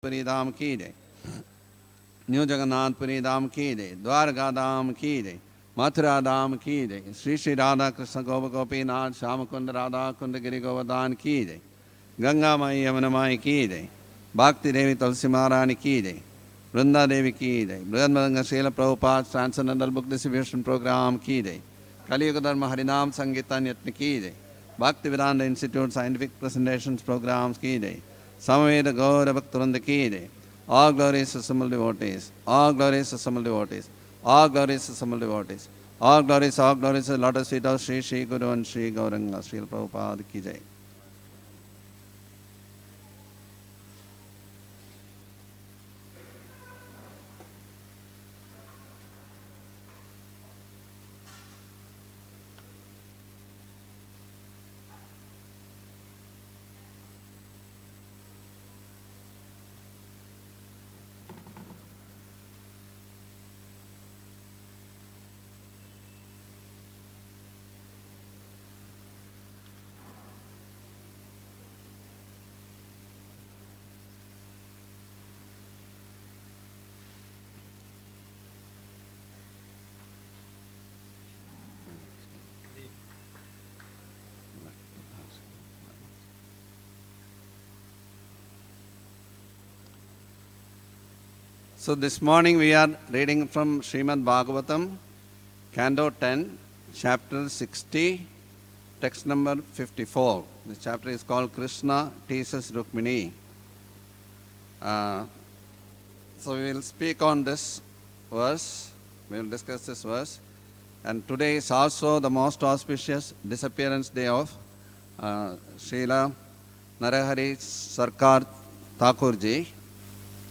पुरी धाम की जय, न्यू जगन्नाथ पुरी धाम की जय, द्वारका धाम की जय, मथुरा धाम की जय, श्री श्री राधा कृष्ण गोप गोपीनाथ श्याम कुंड राधा कुंड गिरि गोवर्धन की जय, गंगा माई यमुना माई की जय, भक्ति देवी तुलसी महारानी की जय, वृंदा देवी की जय, बृहन्मंग शील Prabhupada transcendental book distribution program की जय, कलियुग धर्म हरिनाम संगीतन यत्न की जय, भक्ति वेदांत इंस्टीट्यूट साइंटिफिक प्रेजेंटेशंस प्रोग्राम्स की जय, Samaveda Gaura Bhaktivinoda ki jai. All glories to Samal devotees. All glories to Samal devotees. All glories to Samal devotees. All glories to the lotus feet of Sri Sri Guru and Sri Gauranga, Sri Prabhupada ki jai. So this morning we are reading from Srimad Bhagavatam, Canto 10, Chapter 60, text number 54. This chapter is called Krishna Teases Rukmini. So we will speak on this verse, we will discuss this verse. And today is also the most auspicious disappearance day of Srila Narahari Sarkar Thakurji.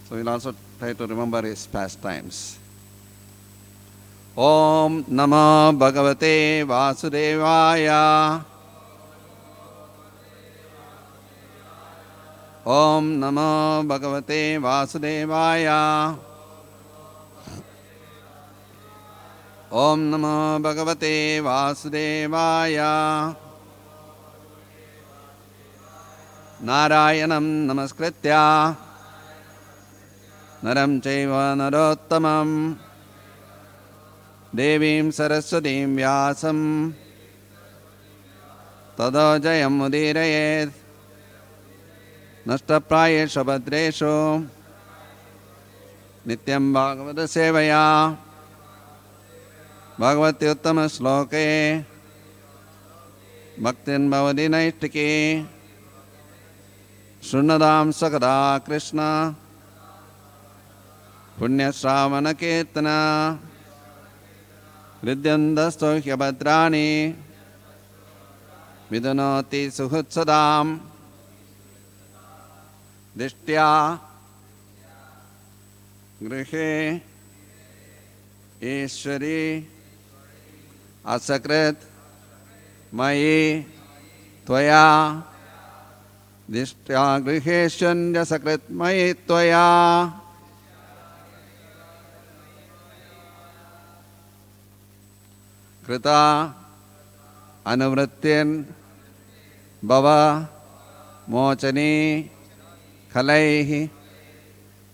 So we will also try to remember his pastimes. Om Namo Bhagavate Vasudevaya. Om Namo Bhagavate Vasudevaya. Om Namo Bhagavate Vasudevaya. Narayanam Namaskritya Naram Chaiva Narottamam Devim Saraswatim Vyasam Tado Jayam Mudirayet Nashtaprayeshu Bhadreshu Nityam Bhagavata Sevaya Bhagavati Uttama Shloke Bhaktin Bhavadi Naistiki Shrunadam Sakada Krishna Punya Shravana Kirtana Vidyandasto Hyabhadrani Vidhanoti Suhutsadam Dishtya Grihe Ishwari Asakrit Mayi Tvaya Dishtya Griheshan Jasakrit Mayi Tvaya Krita Anuvrittin Bhava Mochani Kalaihi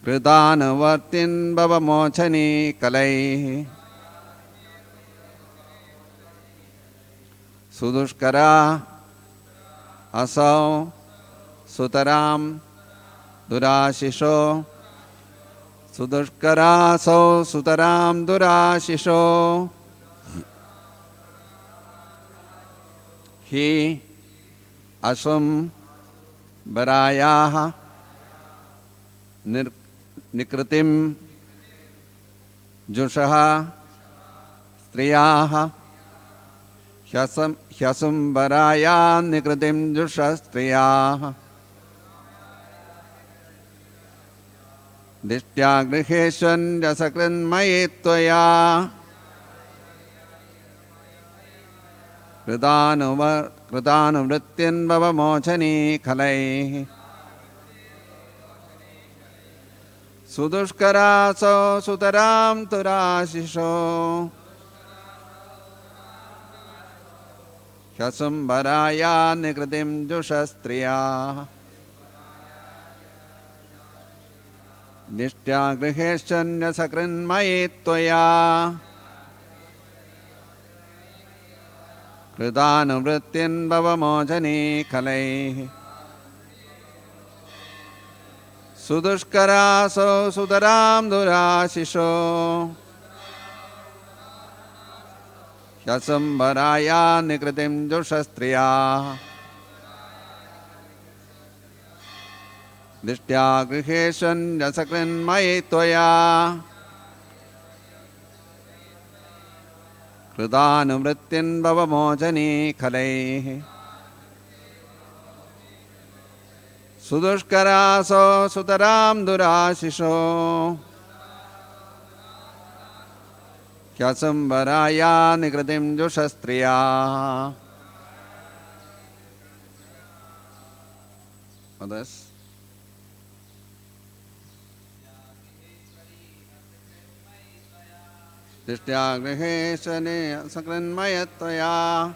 Krita Anuvrittin Bhava Mochani Kalaihi Sudushkara Asau Sutaram Durashisho Sudushkara Asau Sutaram Durashisho He Asum Barayaha Nikritim Jushaha Striyaha Hyasum Baraya Nikritim Jusha Striyaha Dishtya Griheshan Jasakrin Mayitvaya Kritanu Vrittin Bhava Mochani Kalai Sudushkara So Sutaram Turashisho Hyasum Baraya Nikritim Jushastriya Nishtya griheshanya sakrinmayi tvaya Kridanuvrittin bhavamojani khalai Sudushkaraso sudaram durashisho Yasambaraya nikritim jushastriya Dishtya griheshan jasakrinmayi tvaya Kridanuvrittin bhavamojani khalai Sudushkaraso sudaram durashisho Kyasambaraya nikritim jushastriya. Others? Dishtya griheshane sakrinmayatvaya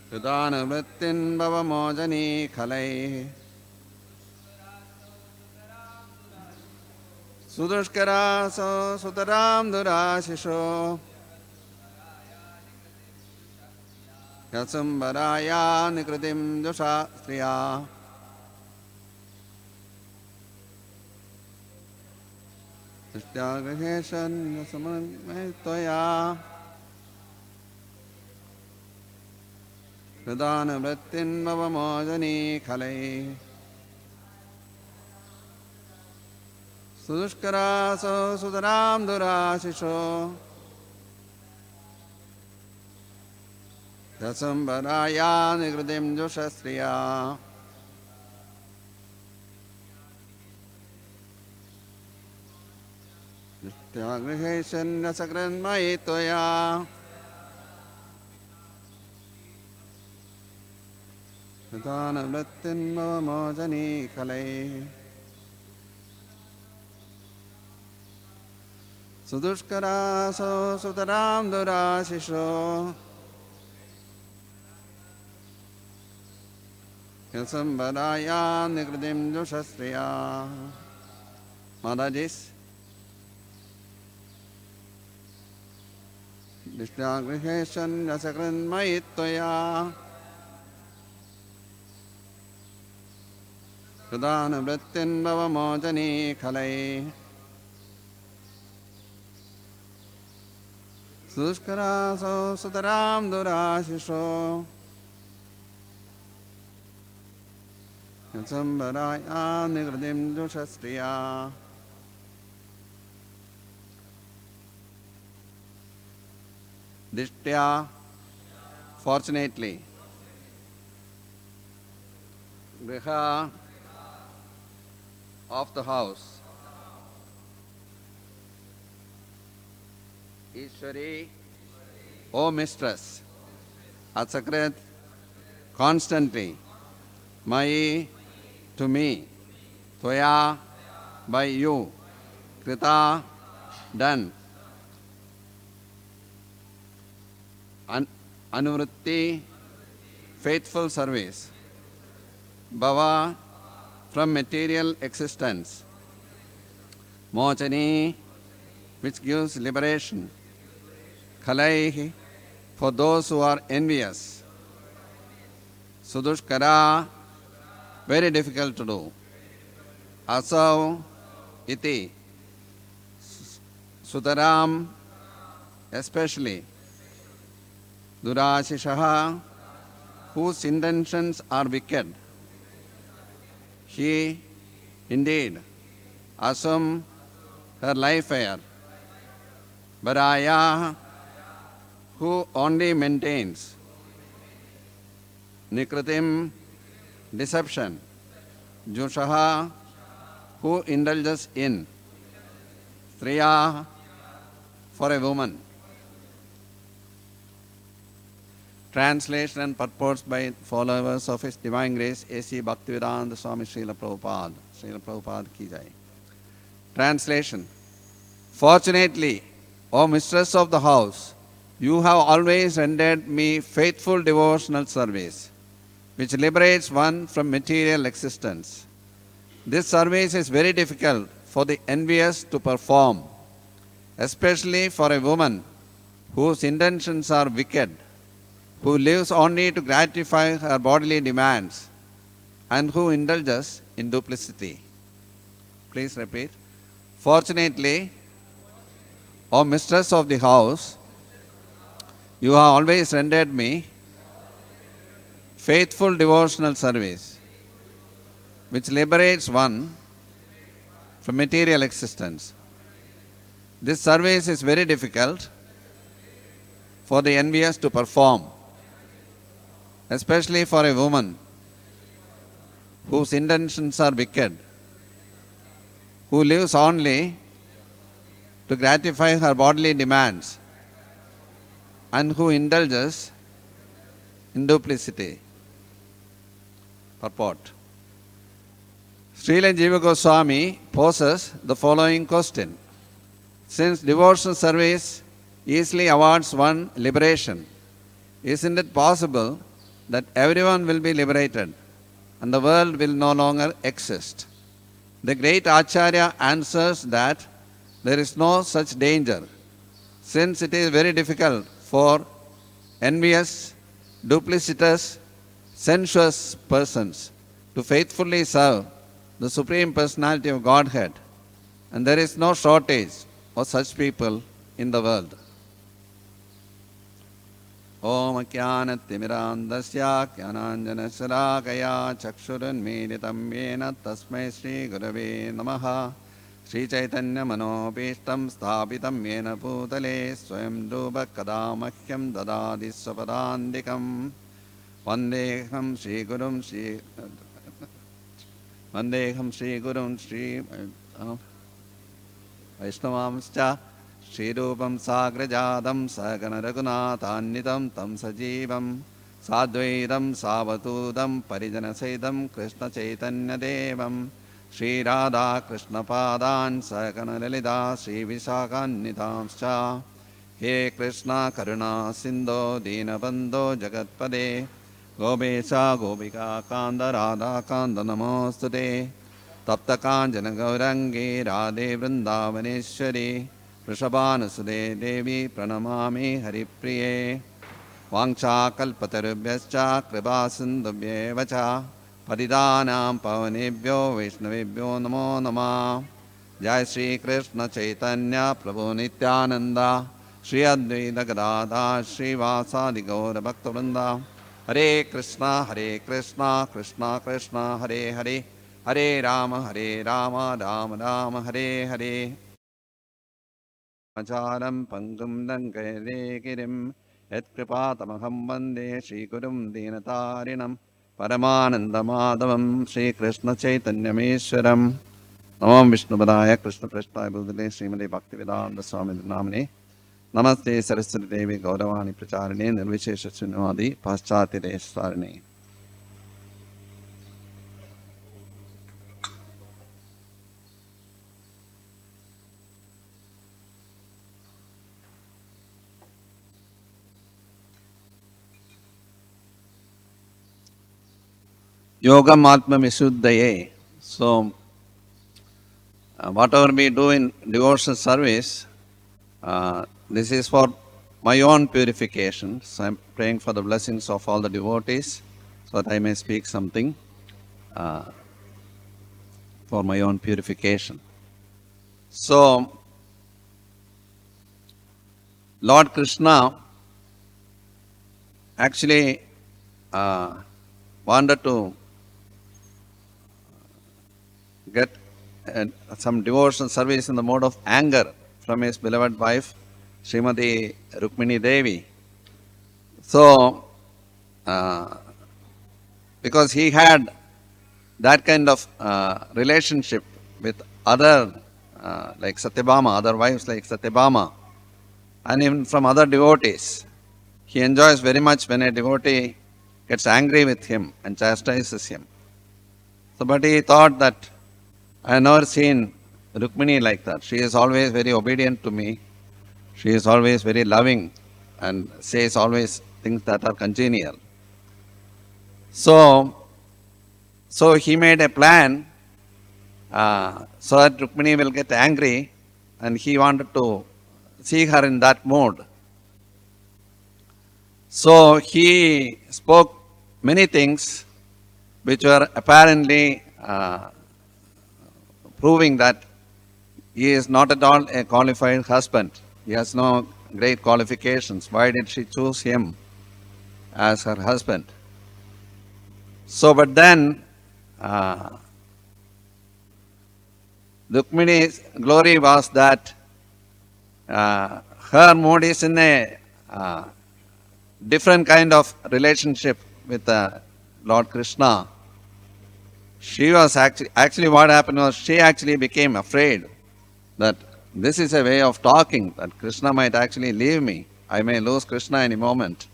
Kridanuvrittin bhavamojani khalai Sudushkaraso sudaram durashisho Yasambaraya nikritim jushastriya. Dishtya griheshan yasamaitvaya Kridanuvrittin bhavamojani khalai Sudushkaraso sudaram durashisho Yasambaraya nikritim jushastriya. Dishtya griheshan yasakrinmayi tvaya Kridanuvrittin bhavamojani khalai Sudushkaraso sudaram durashisho Yasambaraya nikritim jushastriya. Madhajis. Dishtya griheshan yasakrinmayi tvaya Kridanuvrittin bhavamojani khalai Sudushkaraso sudaram durashisho Yasambaraya nikritim jushastriya. Dishtya, fortunately, griha of the house, Ishwari, O mistress, Atsakrit, constantly, Mai, to me, Tvaya, by you, Krita, done, Anuvritti, faithful service, Bhava, from material existence, Mochani, which gives liberation, Khalai, for those who are envious, Sudushkara, very difficult to do, Asav, iti, Sudaram, especially, Durashishaha, whose intentions are wicked. He, indeed, Asum, her life heir, Baraya, who only maintains, Nikritim, deception, Jushaha, who indulges in, Striya, for a woman. Translation and purports by followers of His Divine Grace, A.C. Bhaktivedanta Swami Srila Prabhupada. Srila Prabhupada ki jai. Translation. Fortunately, O mistress of the house, you have always rendered me faithful devotional service, which liberates one from material existence. This service is very difficult for the envious to perform, especially for a woman whose intentions are wicked, who lives only to gratify her bodily demands, and who indulges in duplicity. Please repeat. Fortunately, O mistress of the house, you have always rendered me faithful devotional service, which liberates one from material existence. This service is very difficult for the envious to perform, especially for a woman whose intentions are wicked, who lives only to gratify her bodily demands, and who indulges in duplicity. Purport. Srila Jiva Goswami poses the following question. Since devotional service easily awards one liberation, isn't it possible that everyone will be liberated and the world will no longer exist? The great Acharya answers that there is no such danger, since it is very difficult for envious, duplicitous, sensuous persons to faithfully serve the Supreme Personality of Godhead, and there is no shortage of such people in the world. Om Jnanatimirandasya Jnananjanashalakaya Chakshurunmilitam Yena Tasmai Shri Gurave Namaha. Shri Chaitanya Manopishtam Sthapitam Yena Bhutale Swayam Rupa Kadamahyam Dadadi Swapadandikam Vandeham Shri Gurum Shri Vandeham Shri Gurum Shri Vaishnavamscha Shri Rupam Sagrajadam Sagana Raghunathannitam Tam Sajivam Sadvaitam Savatudam Parijana Saidam Krishna Chaitanya Devam Shri Radha Krishna Padan Sakana Lalita Shri Visakannidhamscha He Krishna Karuna Sindho Dinabandho Jagatpade Gobesha Gobika Kanda Radha Kanda Namostute Tapta Kanjana Gaurangi Radhe Vrindavaneshwari Vrishabhanasude Devi Pranamami Haripriye Vangcha Kalpatarubhyascha Kripasindubhyevacha Paridanam Pavanebhyo Vaishnavebhyo Namo Namah Jai Shri Krishna Chaitanya Prabhu Nityananda Shri Advaita Gadadhar Shri Vasadi Gaura Bhakta Hare Krishna Krishna Krishna Hare Hare Hare Rama Rama Rama Hare Hare Acharam Pangum Dankare Girim Yat Kripatamaham Vande Shri Gurum Dinatarinam Paramananda Madhavam Shri Krishna Chaitanyameshwaram Namam Vishnupadaya Krishna Prasthaya Bhutale Srimade Bhaktivedanta Swami Namane Namaste Saraswati Devi Gauravani Pracharine Nirvishesha Srinivadi Paschati Desvarine. Yogam Atma Visuddhaye. So, whatever we do in devotional service, this is for my own purification. So, I am praying for the blessings of all the devotees so that I may speak something for my own purification. So, Lord Krishna actually wanted to get some devotional service in the mode of anger from his beloved wife, Srimati Rukmini Devi. So, because he had that kind of relationship with other like Satyabhama, other wives like Satyabhama, and even from other devotees, he enjoys very much when a devotee gets angry with him and chastises him. So, but he thought that I have never seen Rukmini like that. She is always very obedient to me. She is always very loving and says always things that are congenial. So he made a plan so that Rukmini will get angry, and he wanted to see her in that mood. So he spoke many things which were apparently proving that he is not at all a qualified husband. He has no great qualifications. Why did she choose him as her husband? So, but then Rukmini's glory was that her mood is in a different kind of relationship with Lord Krishna. She was actually what happened was she actually became afraid that this is a way of talking, that Krishna might actually leave me. I may lose Krishna any moment.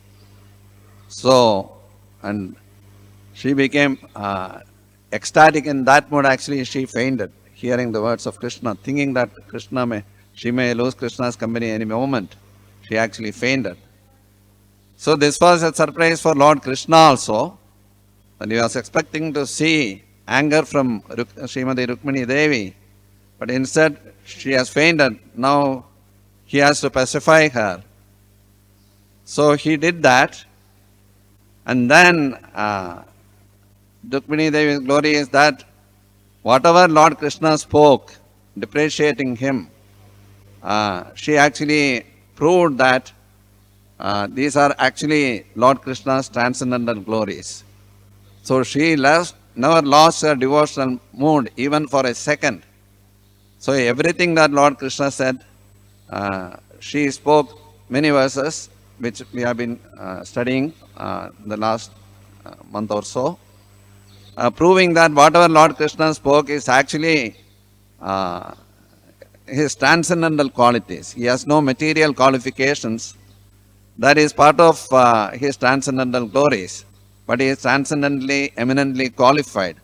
So, and she became ecstatic in that mood. Actually, she fainted, hearing the words of Krishna, thinking that she may lose Krishna's company any moment. She actually fainted. So this was a surprise for Lord Krishna also, and he was expecting to see anger from Srimati Rukmini Devi, but instead she has fainted. Now he has to pacify her. So he did that, and then Rukmini Devi's glory is that whatever Lord Krishna spoke, depreciating him, she actually proved that these are actually Lord Krishna's transcendental glories. So she never lost her devotional mood even for a second. So everything that Lord Krishna said, she spoke many verses which we have been studying the last month or so, proving that whatever Lord Krishna spoke is actually his transcendental qualities. He has no material qualifications. That is part of his transcendental glories, but he is transcendently, eminently qualified.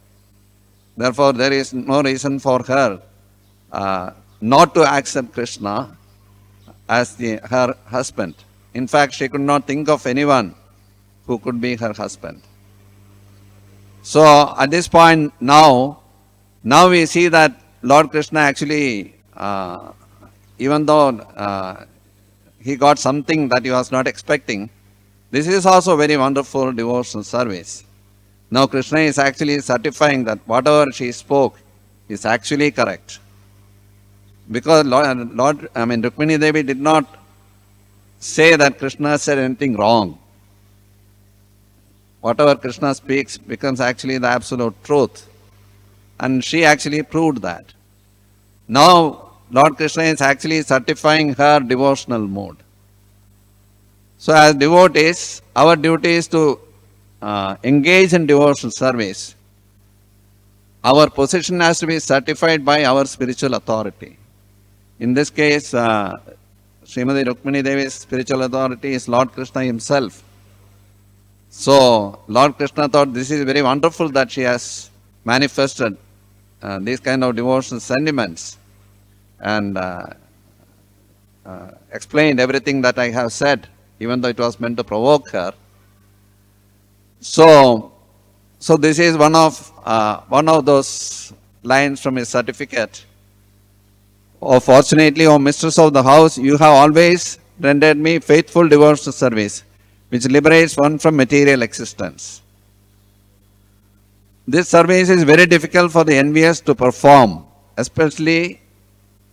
Therefore, there is no reason for her not to accept Krishna as her husband. In fact, she could not think of anyone who could be her husband. So, at this point now we see that Lord Krishna actually, even though he got something that he was not expecting, this is also very wonderful devotional service. Now Krishna is actually certifying that whatever she spoke is actually correct. Because Rukmini Devi did not say that Krishna said anything wrong. Whatever Krishna speaks becomes actually the absolute truth. And she actually proved that. Now Lord Krishna is actually certifying her devotional mood. So as devotees, our duty is to engage in devotional service. Our position has to be certified by our spiritual authority. In this case, Srimati Rukmini Devi's spiritual authority is Lord Krishna himself. So Lord Krishna thought this is very wonderful that she has manifested these kind of devotional sentiments and explained everything that I have said, even though it was meant to provoke her. So this is one of those lines from his certificate. Oh, fortunately, O mistress of the house, you have always rendered me faithful devotional service, which liberates one from material existence. This service is very difficult for the envious to perform, especially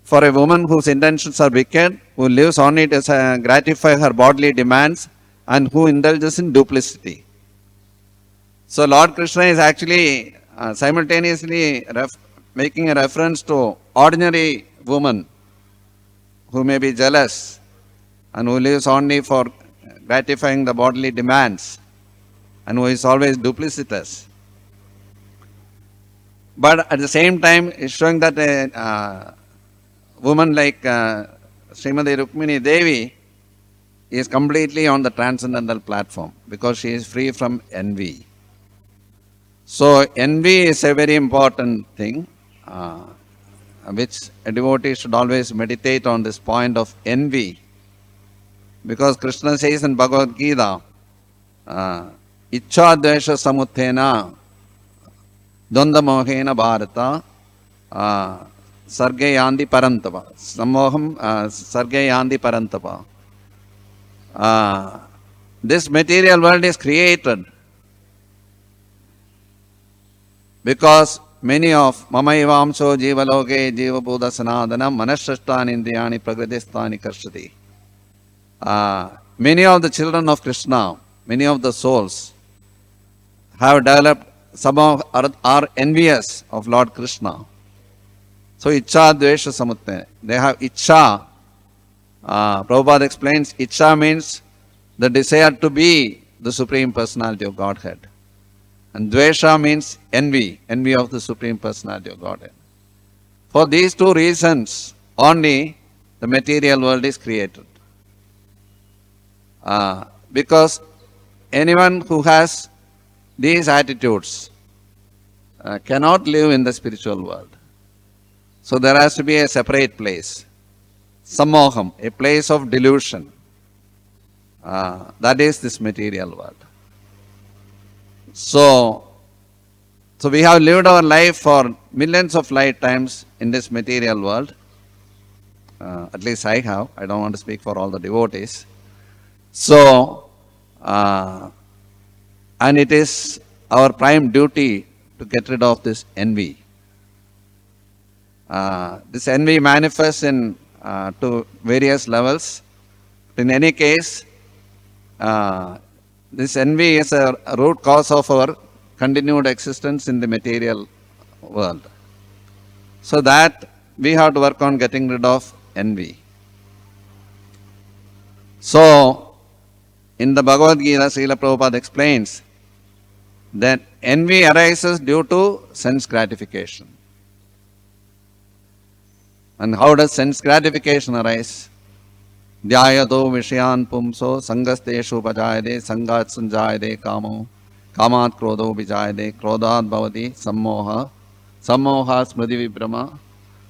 for a woman whose intentions are wicked, who lives only to gratify her bodily demands, and who indulges in duplicity. So Lord Krishna is actually simultaneously making a reference to ordinary woman who may be jealous and who lives only for gratifying the bodily demands and who is always duplicitous. But at the same time, it's showing that a woman like Srimati Rukmini Devi is completely on the transcendental platform because she is free from envy. So envy is a very important thing, which a devotee should always meditate on this point of envy. Because Krishna says in Bhagavad-gita, Ichcha dvesha samuthena dvanda mohena bharata Sarge Yandi Parantapa. Samoham Sarge Yandi Parantapa. This material world is created because many of Mamayavamso Jivaloge Jiva Buddha Sanadana Manashashtani Indriyani Pragradistani Karshati. Many of the children of Krishna, many of the souls have developed, some of are envious of Lord Krishna. So Icha Dvesha Samutne. They have Icha. Prabhupada explains Icha means the desire to be the Supreme Personality of Godhead. And Dvesha means envy, envy of the Supreme Personality of Godhead. For these two reasons only the material world is created. Because anyone who has these attitudes cannot live in the spiritual world. So there has to be a separate place. Samoham, a place of delusion. That is this material world. So we have lived our life for millions of lifetimes in this material world. At least I have. I don't want to speak for all the devotees. So, and it is our prime duty to get rid of this envy. This envy manifests in to various levels. In any case, this envy is a root cause of our continued existence in the material world. So that we have to work on getting rid of envy. So, in the Bhagavad-gita, Srila Prabhupada explains that envy arises due to sense gratification. And how does sense gratification arise? Dhyayado Vishayan Pumso Sangasteshu Pajayade Sangat Sanjayade Kamo Kamat Krodho Vijayade Krodhat Bhavati Sammoha Sammoha Smriti Vibrama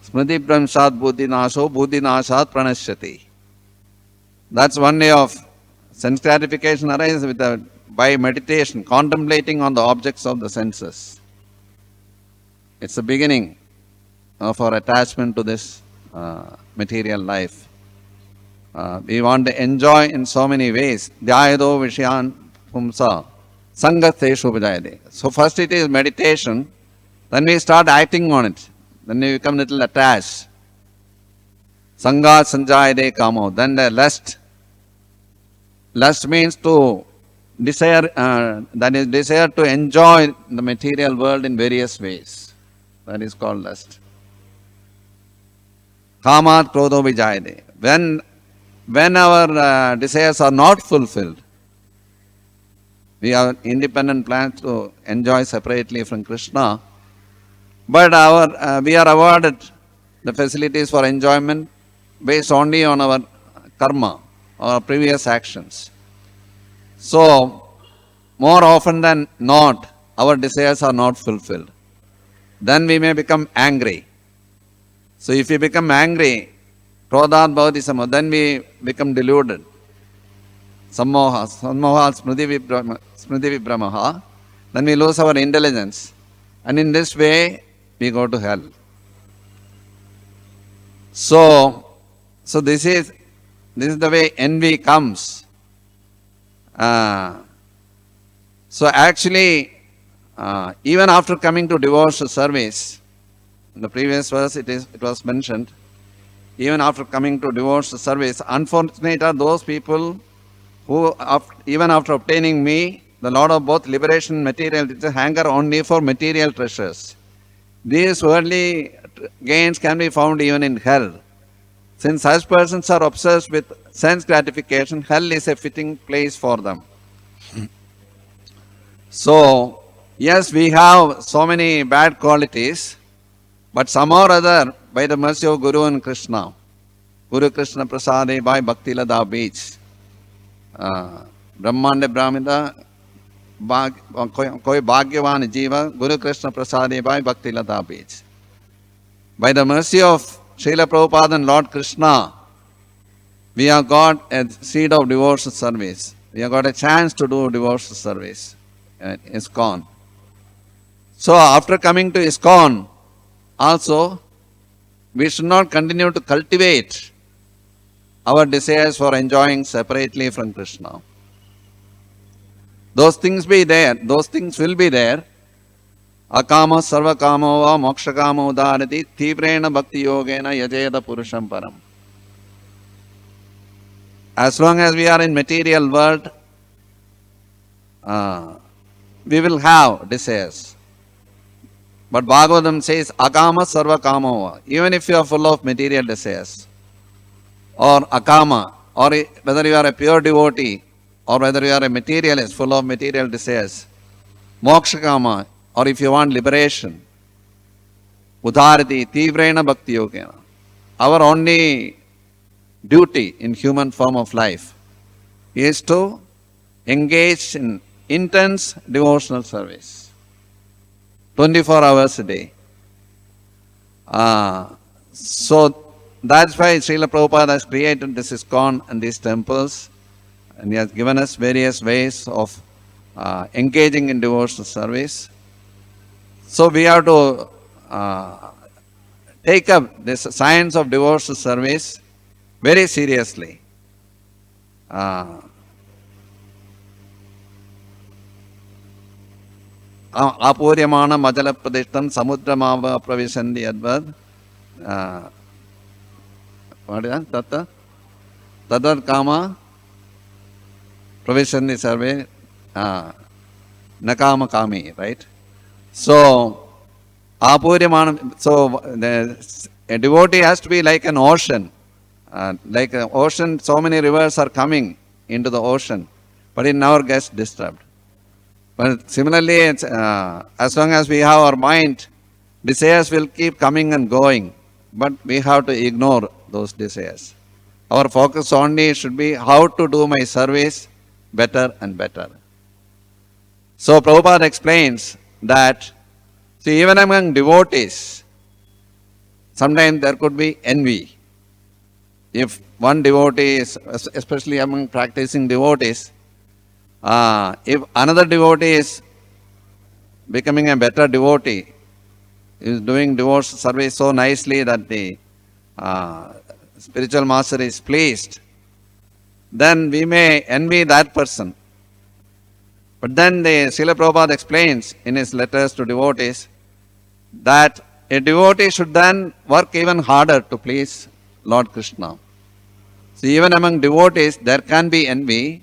Smriti Brahmshat Buddhi Nasho Buddhi Nashat Pranashyati. That's one way of sense gratification arises by meditation, contemplating on the objects of the senses. It's the beginning of our attachment to this material life. We want to enjoy in so many ways. Dhyayado Vishayan Pumsa Sangateshu Vijayade. So first it is meditation, then we start acting on it. Then we become little attached. Sangat Sanjayade Kamo. Then the lust. Lust means to desire, that is desire to enjoy the material world in various ways. That is called lust. Kamat Krodho Vijayade. When our desires are not fulfilled, we have independent plans to enjoy separately from Krishna, but we are awarded the facilities for enjoyment based only on our karma, our previous actions. So, more often than not, our desires are not fulfilled. Then we may become angry. So, if we become angry, Krodhat Bhavati Sammoha, then we become deluded. Sammoha Smriti Vibramaha. Then we lose our intelligence. And in this way, we go to hell. So this is the way envy comes. So actually, even after coming to devotional service, in the previous verse it was mentioned, even after coming to devotional service, unfortunate are those people who, even after obtaining me, the Lord of both liberation and material, hanker only for material treasures. These worldly gains can be found even in hell. Since such persons are obsessed with sense gratification, hell is a fitting place for them. So, yes, we have so many bad qualities, but somehow or other, by the mercy of Guru and Krishna, Guru Krishna Prasade by Bhakti Lada Beach, Brahmande Brahmida, Koi Bhagyavan Jiva, Guru Krishna Prasade by Bhakti Lada Beach. By the mercy of Srila Prabhupada and Lord Krishna, we have got a seed of devotional service. We have got a chance to do devotional service at ISKCON. So after coming to ISKCON, also we should not continue to cultivate our desires for enjoying separately from Krishna. Those things be there, those things will be there. Akama sarva kamo va moksha kamo udarati tivrena bhakti yogena yajeda purusham param. As long as we are in material world, we will have desires. But Bhagavatam says, akama sarva kamo. Even if you are full of material desires, or akama, or whether you are a pure devotee, or whether you are a materialist full of material desires, moksha kama, or if you want liberation, udarati tivrena bhakti yogena. Our only duty in human form of life is to engage in intense devotional service 24 hours a day. So that's why Srila Prabhupada has created this ISKCON and these temples, and he has given us various ways of engaging in devotional service. So we have to take up this science of devotional service very seriously. Apuryamana majala pradeshtam samudramava pravishandi advad. What is that? Tatta? Tadad kama pravishandi sarve nakama kami, right? So, apuryamana, so a devotee has to be like an ocean. Like an ocean, so many rivers are coming into the ocean, but it never gets disturbed. But similarly, as long as we have our mind, desires will keep coming and going, but we have to ignore those desires. Our focus only should be how to do my service better and better. So Prabhupada explains that, see, even among devotees, sometimes there could be envy. If one devotee is, especially among practicing devotees, if another devotee is becoming a better devotee, is doing devotional service so nicely that the spiritual master is pleased, then we may envy that person. But then the Srila Prabhupada explains in his letters to devotees that a devotee should then work even harder to please Lord Krishna. So even among devotees there can be envy,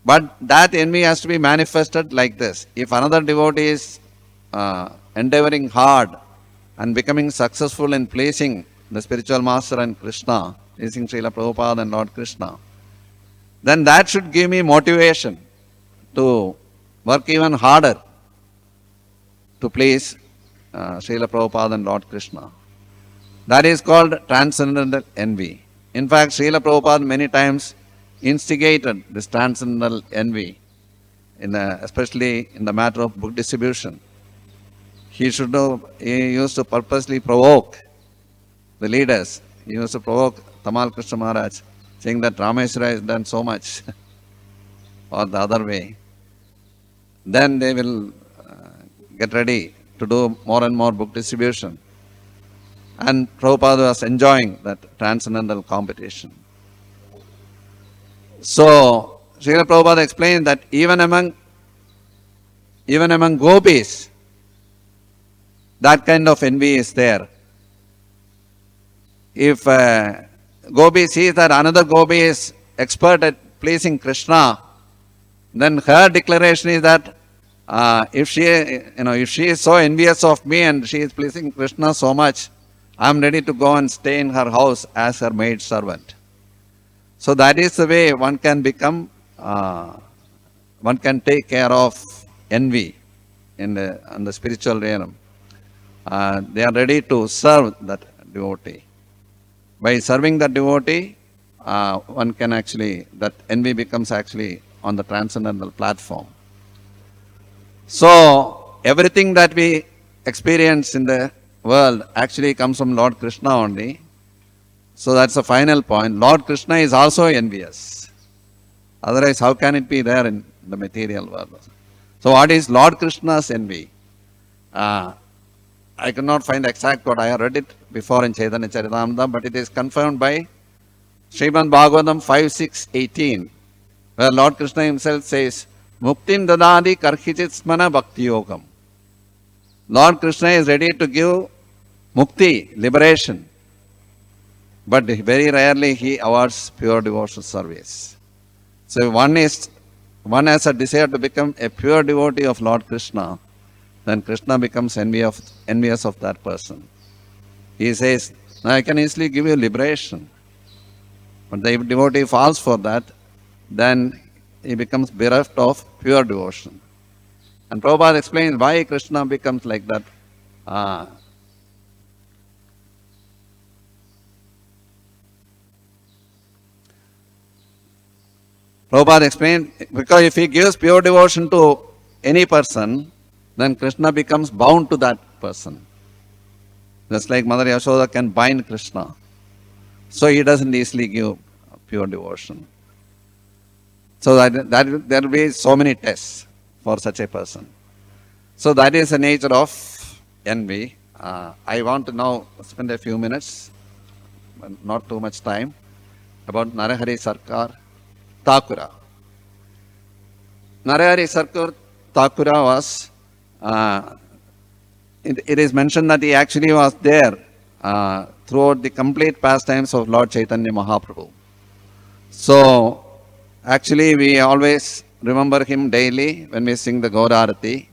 but that envy has to be manifested like this. If another devotee is endeavoring hard and becoming successful in pleasing the spiritual master and Krishna, pleasing Srila Prabhupada and Lord Krishna, then that should give me motivation to work even harder to please Srila Prabhupada and Lord Krishna. That is called transcendental envy. In fact, Srila Prabhupada many times instigated this transcendental envy, especially in the matter of book distribution. He used to purposely provoke the leaders. He used to provoke Tamal Krishna Maharaj, saying that Rameswara has done so much, or the other way. Then they will get ready to do more and more book distribution. And Prabhupada was enjoying that transcendental competition. So, Srila Prabhupada explained that even among gopis, that kind of envy is there. If gopi sees that another gopi is expert at pleasing Krishna, then her declaration is that if she is so envious of me and she is pleasing Krishna so much, I am ready to go and stay in her house as her maid servant. So that is the way one can become, one can take care of envy on the spiritual realm. They are ready to serve that devotee. By serving that devotee, one can actually, that envy becomes actually on the transcendental platform. So everything that we experience in the world actually comes from Lord Krishna only. So that's the final point. Lord Krishna is also envious. Otherwise, how can it be there in the material world? So what is Lord Krishna's envy? I could not find the exact quote. I have read it before in Chaitanya Charitamrita, but it is confirmed by Srimad Bhagavatam 5:6-18, where Lord Krishna himself says, Muktim dadadi karhichit smana bhakti yogam. Lord Krishna is ready to give mukti, liberation, but very rarely he awards pure devotional service. So if one has a desire to become a pure devotee of Lord Krishna, then Krishna becomes envious of that person. He says, I can easily give you liberation. But the devotee falls for that, then he becomes bereft of pure devotion. And Prabhupada explains why Krishna becomes like that. Prabhupada explained, because if he gives pure devotion to any person, then Krishna becomes bound to that person. Just like Mother Yashoda can bind Krishna. So he doesn't easily give pure devotion. So that there will be so many tests for such a person. So that is the nature of envy. I want to now spend a few minutes, not too much time, about Narahari Sarkar Thakura. Narahari Sarkar Thakura was, it is mentioned that he actually was there throughout the complete pastimes of Lord Chaitanya Mahaprabhu. So, actually we always remember him daily when we sing the Gaur Arati.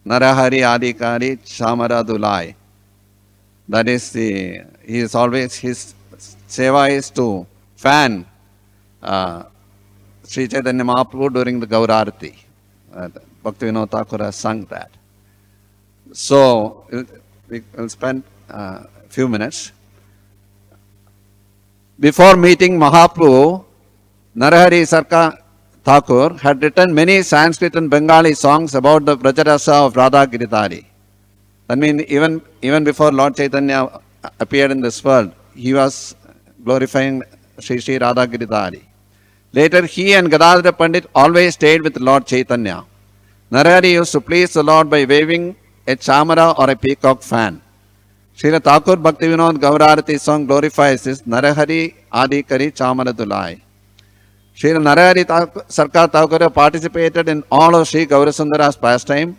Narahari Adikari Shamara Dulai. That is he is always, his seva is to fan Sri Chaitanya Mahaprabhu during the Gaur Arati. Bhaktivinoda Thakur has sung that. So, we will spend a few minutes. Before meeting Mahaprabhu, Narahari Sarkar Thakur had written many Sanskrit and Bengali songs about the Vrajarasa of Radha Giridhari. I mean, even before Lord Chaitanya appeared in this world, he was glorifying Sri Radha Giridhari. Later, he and Gadadhara Pandit always stayed with Lord Chaitanya. Narahari used to please the Lord by waving a chamara or a peacock fan. Srila Thakur Bhaktivinoda Gaurarati song glorifies this Narahari Adikari Chamara Dulai. Srila Narahari Sarkar Thakur participated in all of Sri Gaurasundara's pastime.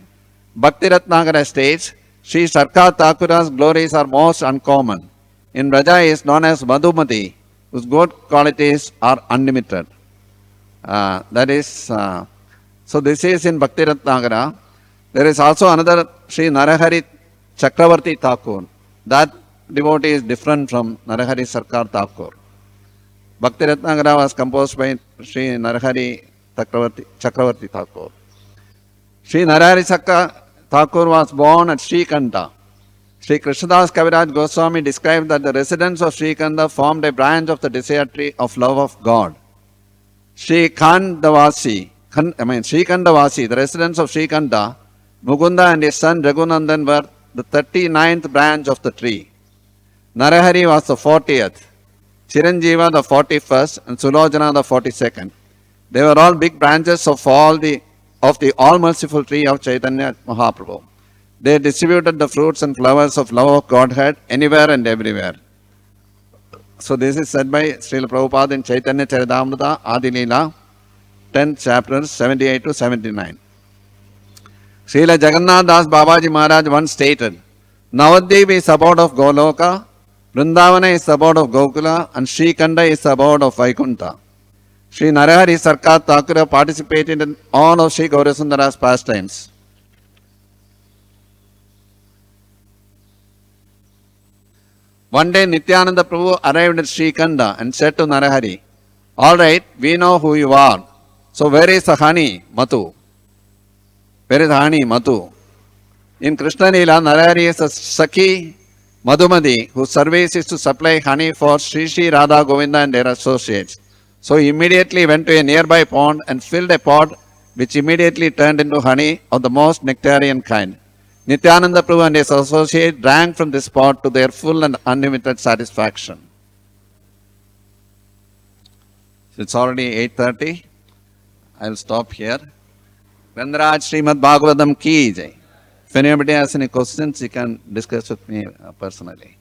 Bhakti Ratnagara states, Sri Sarkar Thakura's glories are most uncommon. In Raja is known as Madhumati, whose good qualities are unlimited. So this is in Bhakti Ratnagara. There is also another Sri Narahari Chakravarti Thakur. That devotee is different from Narahari Sarkar Thakur. Bhakti Ratnagara was composed by Sri Narahari Chakravarti Thakur. Sri Narahari Sarkar Thakur was born at Srikanta. Sri Krishnadas Kaviraj Goswami described that the residents of Srikanta formed a branch of the desire tree of love of God. Srikandavasi, the residents of Srikanta, Mukunda and his son Raghunandan were the 39th branch of the tree. Narahari was the 40th, Chiranjeeva the 41st, and Sulojana the 42nd. They were all big branches of the all-merciful tree of Chaitanya Mahaprabhu. They distributed the fruits and flowers of love of Godhead anywhere and everywhere. So this is said by Srila Prabhupada in Chaitanya Charitamrita Adi Leela, 10th chapter, 78 to 79. Srila Jagannath Das Babaji Maharaj once stated, Navadvip is the abode of Goloka, Vrindavana is the abode of Gokula, and Srikanda is the abode of Vaikuntha. Sri Narahari Sarkar Thakur participated in all of Sri Gaurasundara's pastimes. One day Nityananda Prabhu arrived at Srikanda and said to Narahari, all right, we know who you are. So where is the honey, Mathu? Where is honey, Mathu? In Krishna Leela, Narahari is a Sakhi Madhumati whose service is to supply honey for Sri Radha Govinda and their associates. So he immediately went to a nearby pond and filled a pot which immediately turned into honey of the most nectarian kind. Nityananda Prabhu and his associate drank from this pot to their full and unlimited satisfaction. It's already 8:30. I will stop here. Vendraj Srimad Bhagavatam ki jai. If anybody has any questions, you can discuss with me personally.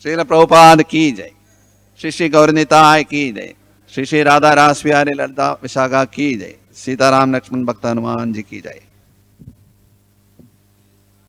Srila Prabhupada ki jai. Shri Shri Gauranitai ki jai. Shri Shri Radha Rasbihari Lalita Vishaga ki jai. Sitaram Lakshman Bhakta Hanuman ji ki jai.